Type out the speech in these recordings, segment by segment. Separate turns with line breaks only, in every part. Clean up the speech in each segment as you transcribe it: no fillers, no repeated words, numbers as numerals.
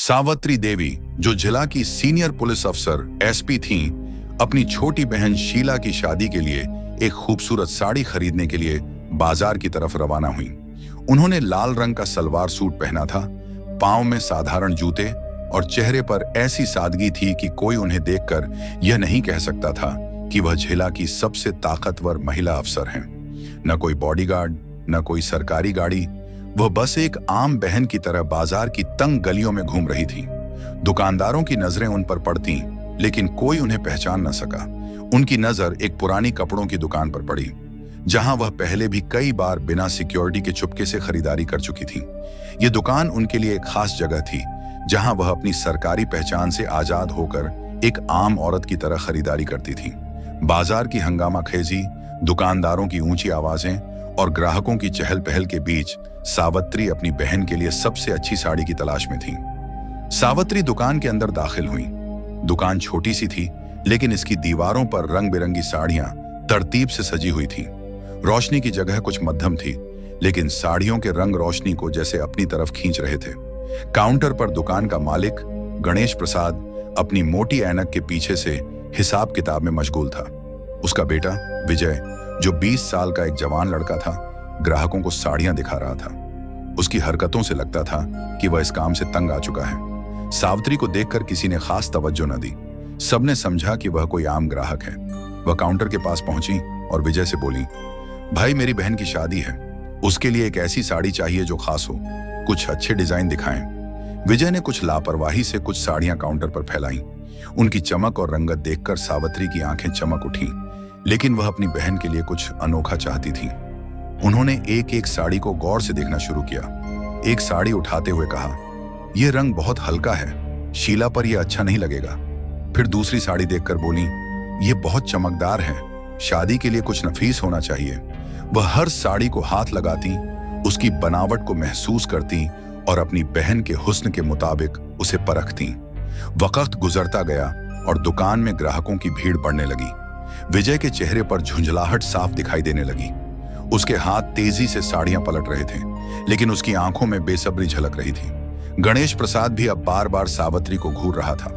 सावित्री देवी, जो जिला की सीनियर पुलिस अफसर एसपी थीं, अपनी छोटी बहन शीला की शादी के लिए एक खूबसूरत साड़ी खरीदने के लिए बाजार की तरफ रवाना हुई। उन्होंने लाल रंग का सलवार सूट पहना था, पांव में साधारण जूते और चेहरे पर ऐसी सादगी थी कि कोई उन्हें देखकर यह नहीं कह सकता था कि वह जिला की सबसे ताकतवर महिला अफसर हैं। न कोई बॉडीगार्ड, न कोई सरकारी गाड़ी, वह बस एक आम बहन की तरह बाजार की तंग गलियों में घूम रही थी। दुकानदारों की नजरें उन पर पड़ती, लेकिन कोई उन्हें पहचान न सका। उनकी नजर एक पुरानी कपड़ों की दुकान पर पड़ी, जहां वह पहले भी कई बार बिना सिक्योरिटी के चुपके से खरीदारी कर चुकी थी। यह दुकान उनके लिए एक खास जगह थी, जहां वह अपनी सरकारी पहचान से आजाद होकर एक आम औरत की तरह खरीदारी करती थी। बाजार की हंगामा खेजी, दुकानदारों की ऊंची आवाजें और ग्राहकों की चहल पहल के बीच सावित्री अपनी बहन के लिए सबसे अच्छी साड़ी की तलाश में थी। सावित्री दुकान के अंदर दाखिल हुई। दुकान छोटी सी थी, लेकिन इसकी दीवारों पर रंग बिरंगी साड़ियां तरतीब से सजी हुई थी। रोशनी की जगह कुछ मध्यम थी, लेकिन साड़ियों के रंग रोशनी को जैसे अपनी तरफ खींच रहे थे। काउंटर पर दुकान का मालिक गणेश प्रसाद अपनी मोटी ऐनक के पीछे से हिसाब किताब में मशगूल था। उसका बेटा विजय, जो 20 साल का एक जवान लड़का था, ग्राहकों को साड़ियां दिखा रहा था। उसकी हरकतों से लगता था कि वह इस काम से तंग आ चुका है। सावित्री को देखकर किसी ने खास तवज्जो न दी। सबने समझा कि वह कोई आम ग्राहक है। वह काउंटर के पास पहुंची और विजय से बोली, भाई, मेरी बहन की शादी है, उसके लिए एक ऐसी साड़ी चाहिए जो खास हो, कुछ अच्छे डिजाइन दिखाएं। विजय ने कुछ लापरवाही से कुछ साड़ियां काउंटर पर फैलाई। उनकी चमक और रंगत देखकर सावित्री की आंखें चमक उठी, लेकिन वह अपनी बहन के लिए कुछ अनोखा चाहती थी। उन्होंने एक एक साड़ी को गौर से देखना शुरू किया। एक साड़ी उठाते हुए कहा, यह रंग बहुत हल्का है, शीला पर यह अच्छा नहीं लगेगा। फिर दूसरी साड़ी देखकर बोली, यह बहुत चमकदार है, शादी के लिए कुछ नफीस होना चाहिए। वह हर साड़ी को हाथ लगाती, उसकी बनावट को महसूस करती और अपनी बहन के हुस्न के मुताबिक उसे परखती। वक्त गुजरता गया और दुकान में ग्राहकों की भीड़ बढ़ने लगी। विजय के चेहरे पर झुंझलाहट साफ दिखाई देने लगी। उसके हाथ तेजी से साड़ियां पलट रहे थे, लेकिन उसकी आंखों में बेसब्री झलक रही थी। गणेश प्रसाद भी अब बार बार सावित्री को घूर रहा था।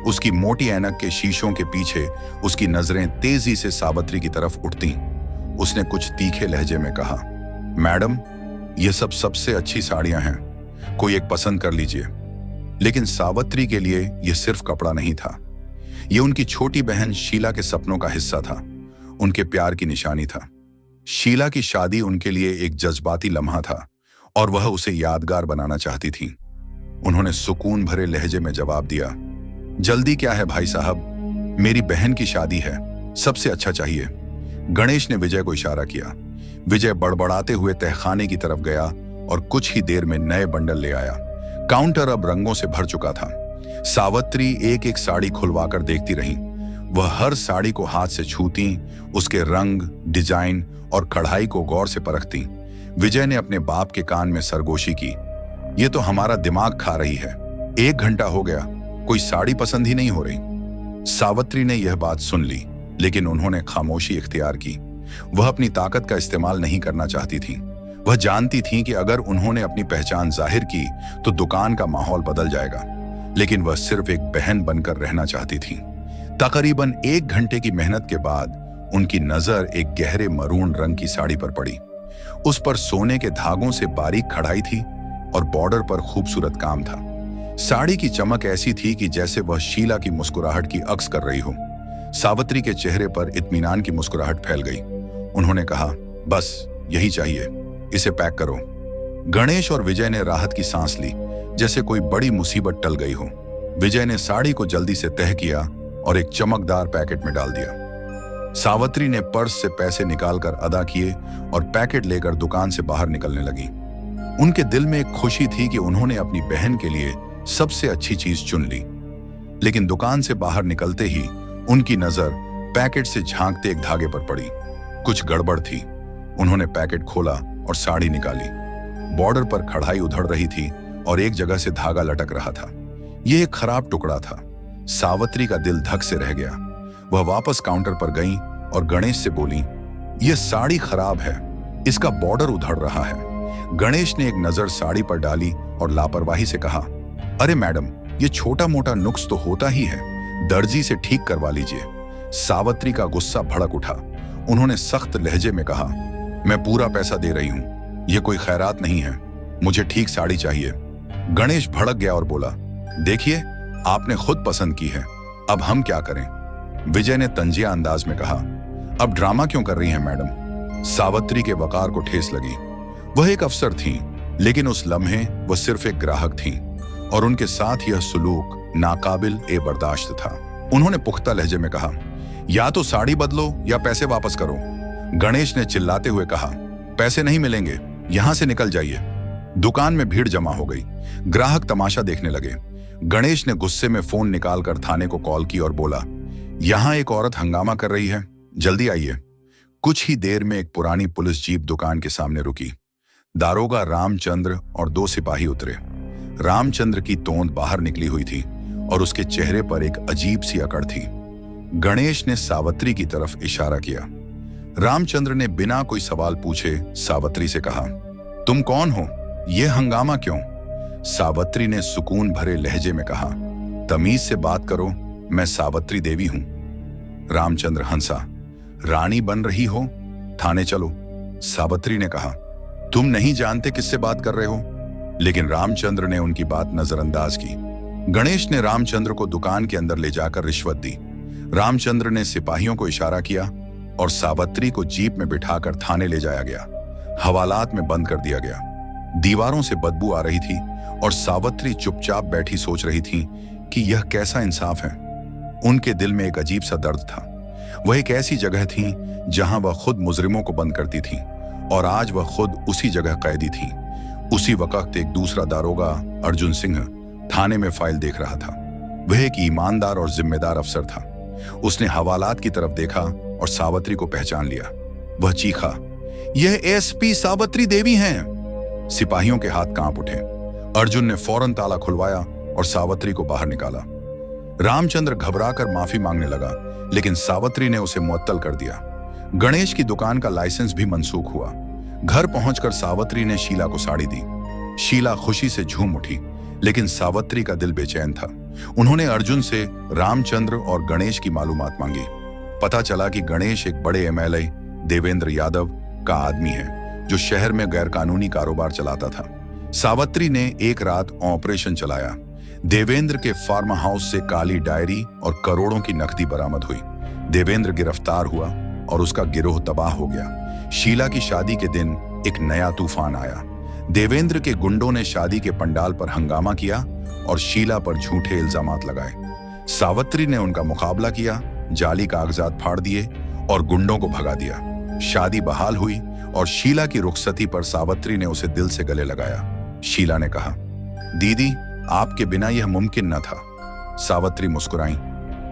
उसकी मोटी ऐनक के शीशों के पीछे उसकी नजरें तेजी से सावित्री की तरफ उठती। उसने कुछ तीखे लहजे में कहा, मैडम, ये सब सबसे अच्छी साड़ियां हैं, कोई एक पसंद कर लीजिए। लेकिन सावित्री के लिए यह सिर्फ कपड़ा नहीं था, यह उनकी छोटी बहन शीला के सपनों का हिस्सा था, उनके प्यार की निशानी था। शीला की शादी उनके लिए एक जज्बाती लम्हा था और वह उसे यादगार बनाना चाहती थी। उन्होंने सुकून भरे लहजे में जवाब दिया, जल्दी क्या है भाई साहब, मेरी बहन की शादी है, सबसे अच्छा चाहिए। गणेश ने विजय को इशारा किया। विजय बड़बड़ाते हुए तहखाने की तरफ गया और कुछ ही देर में नए बंडल ले आया। काउंटर अब रंगों से भर चुका था। सावित्री एक एक साड़ी खुलवाकर देखती रही। वह हर साड़ी को हाथ से छूती, उसके रंग, डिजाइन और कढ़ाई को गौर से परखती। विजय ने अपने बाप के कान में सरगोशी की, ये तो हमारा दिमाग खा रही है, 1 घंटा हो गया, कोई साड़ी पसंद ही नहीं हो रही। सावित्री ने यह बात सुन ली, लेकिन उन्होंने खामोशी इख्तियार की। वह अपनी ताकत का इस्तेमाल नहीं करना चाहती थी। वह जानती थी कि अगर उन्होंने अपनी पहचान जाहिर की तो दुकान का माहौल बदल जाएगा, लेकिन वह सिर्फ एक बहन बनकर रहना चाहती थी। तकरीबन 1 घंटे की मेहनत के बाद उनकी नजर एक गहरे मरून रंग की साड़ी पर पड़ी। उस पर सोने के धागों से बारीक कढ़ाई थी और बॉर्डर पर खूबसूरत काम था। साड़ी की चमक ऐसी थी कि जैसे वह शीला की मुस्कुराहट की अक्स कर रही हो। सावित्री के चेहरे पर इत्मीनान की मुस्कुराहट फैल गई। उन्होंने कहा, बस यही चाहिए, इसे पैक करो। गणेश और विजय ने राहत की सांस ली, जैसे कोई बड़ी मुसीबत टल गई हो। विजय ने साड़ी को जल्दी से तह किया और एक चमकदार पैकेट में डाल दिया। सावित्री ने पर्स से पैसे निकालकर अदा किए और पैकेट लेकर दुकान से बाहर निकलने लगी। उनके दिल में एक खुशी थी कि उन्होंने अपनी बहन के लिए सबसे अच्छी चीज चुन ली। लेकिन दुकान से बाहर निकलते ही उनकी नजर पैकेट से झांकते एक धागे पर पड़ी। कुछ गड़बड़ थी। उन्होंने पैकेट खोला और साड़ी निकाली। बॉर्डर पर कढ़ाई उधड़ रही थी और एक जगह से धागा लटक रहा था। यह एक खराब टुकड़ा था। सावित्री का दिल धक से रह गया। वह वापस काउंटर पर गई और गणेश से बोली, यह साड़ी खराब है, इसका बॉर्डर उधड़ रहा है। गणेश ने एक नजर साड़ी पर डाली और लापरवाही से कहा, अरे मैडम, ये छोटा मोटा नुक्स तो होता ही है, दर्जी से ठीक करवा लीजिए। सावित्री का गुस्सा भड़क उठा। उन्होंने सख्त लहजे में कहा, मैं पूरा पैसा दे रही हूं, यह कोई खैरात नहीं है, मुझे ठीक साड़ी चाहिए। गणेश भड़क गया और बोला, देखिए, आपने खुद पसंद की है, अब हम क्या करें? विजय ने तंजिया अंदाज में कहा, अब ड्रामा क्यों कर रही हैं मैडम? सावित्री के वकार को ठेस लगी। वह एक अफसर थीं, लेकिन उस लम्हे वह सिर्फ एक ग्राहक थीं और उनके साथ यह सुलूक नाकाबिल ए बर्दाश्त था। उन्होंने पुख्ता लहजे में कहा, या तो साड़ी बदलो या पैसे वापस करो। गणेश ने चिल्लाते हुए कहा, पैसे नहीं मिलेंगे, यहां से निकल जाइए। दुकान में भीड़ जमा हो गई। ग्राहक तमाशा देखने लगे। गणेश ने गुस्से में फोन निकालकर थाने को कॉल की और बोला, यहां एक औरत हंगामा कर रही है, जल्दी आइए। कुछ ही देर में एक पुरानी पुलिस जीप दुकान के सामने रुकी। दारोगा रामचंद्र और 2 सिपाही उतरे। रामचंद्र की तोंद बाहर निकली हुई थी और उसके चेहरे पर एक अजीब सी अकड़ थी। गणेश ने सावित्री की तरफ इशारा किया। रामचंद्र ने बिना कोई सवाल पूछे सावित्री से कहा, तुम कौन हो? यह हंगामा क्यों? सावित्री ने सुकून भरे लहजे में कहा, तमीज से बात करो, मैं सावित्री देवी हूं। रामचंद्र हंसा, रानी बन रही हो? थाने चलो। सावित्री ने कहा, तुम नहीं जानते किससे बात कर रहे हो? लेकिन रामचंद्र ने उनकी बात नजरअंदाज की। गणेश ने रामचंद्र को दुकान के अंदर ले जाकर रिश्वत दी। रामचंद्र ने सिपाहियों को इशारा किया और सावित्री को जीप में बिठाकर थाने ले जाया गया। हवालात में बंद कर दिया गया। दीवारों से बदबू आ रही थी और सावित्री चुपचाप बैठी सोच रही थी कि यह कैसा इंसाफ है। उनके दिल में एक अजीब सा दर्द था। वह एक ऐसी जगह थी जहां वह खुद मुजरिमों को बंद करती थी और आज वह खुद उसी जगह कैदी थी। उसी वक्त एक दूसरा दारोगा अर्जुन सिंह थाने में फाइल देख रहा था। वह एक ईमानदार और जिम्मेदार अफसर था। उसने हवालात की तरफ देखा और सावित्री को पहचान लिया। वह चीखा, यह एसपी सावित्री देवी हैं। सिपाहियों के हाथ कांप उठे। अर्जुन ने फौरन ताला खुलवाया और सावित्री को बाहर निकाला। रामचंद्र घबराकर माफी मांगने लगा, लेकिन सावित्री ने उसे मुअत्तल कर दिया। गणेश की दुकान का लाइसेंस भी मनसूख हुआ। घर पहुंचकर सावित्री ने शीला को साड़ी दी। शीला खुशी से झूम उठी, लेकिन सावित्री का दिल बेचैन था। उन्होंने अर्जुन से रामचंद्र और गणेश की मालूमात मांगी। पता चला कि गणेश एक बड़े एमएलए देवेंद्र यादव का आदमी है, जो शहर में गैरकानूनी कारोबार चलाता था। सावित्री ने एक रात ऑपरेशन चलाया। देवेंद्र के फार्म हाउस से काली डायरी और करोड़ों की नकदी बरामद हुई। देवेंद्र गिरफ्तार हुआ और उसका गिरोह तबाह हो गया। शीला की शादी के दिन एक नया तूफान आया। देवेंद्र के गुंडों ने शादी के पंडाल पर हंगामा किया और शीला पर झूठे इल्जामात लगाए। सावित्री ने उनका मुकाबला किया, जाली कागजात फाड़ दिए और गुंडों को भगा दिया। शादी बहाल हुई और शीला की रुखसती पर सावित्री ने उसे दिल से गले लगाया। शीला ने कहा, दीदी, आपके बिना यह मुमकिन न था। सावित्री मुस्कुराई,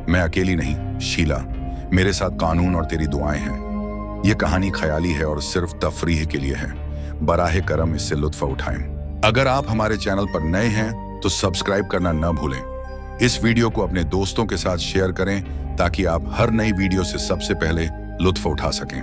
मैं अकेली नहीं शीला, मेरे साथ कानून और तेरी दुआएं हैं। यह कहानी ख्याली है और सिर्फ तफरीह के लिए है। बराहे करम इससे लुत्फ उठाएं। अगर आप हमारे चैनल पर नए हैं तो सब्सक्राइब करना न भूलें। इस वीडियो को अपने दोस्तों के साथ शेयर करें ताकि आप हर नई वीडियो से सबसे पहले लुत्फ उठा सकें।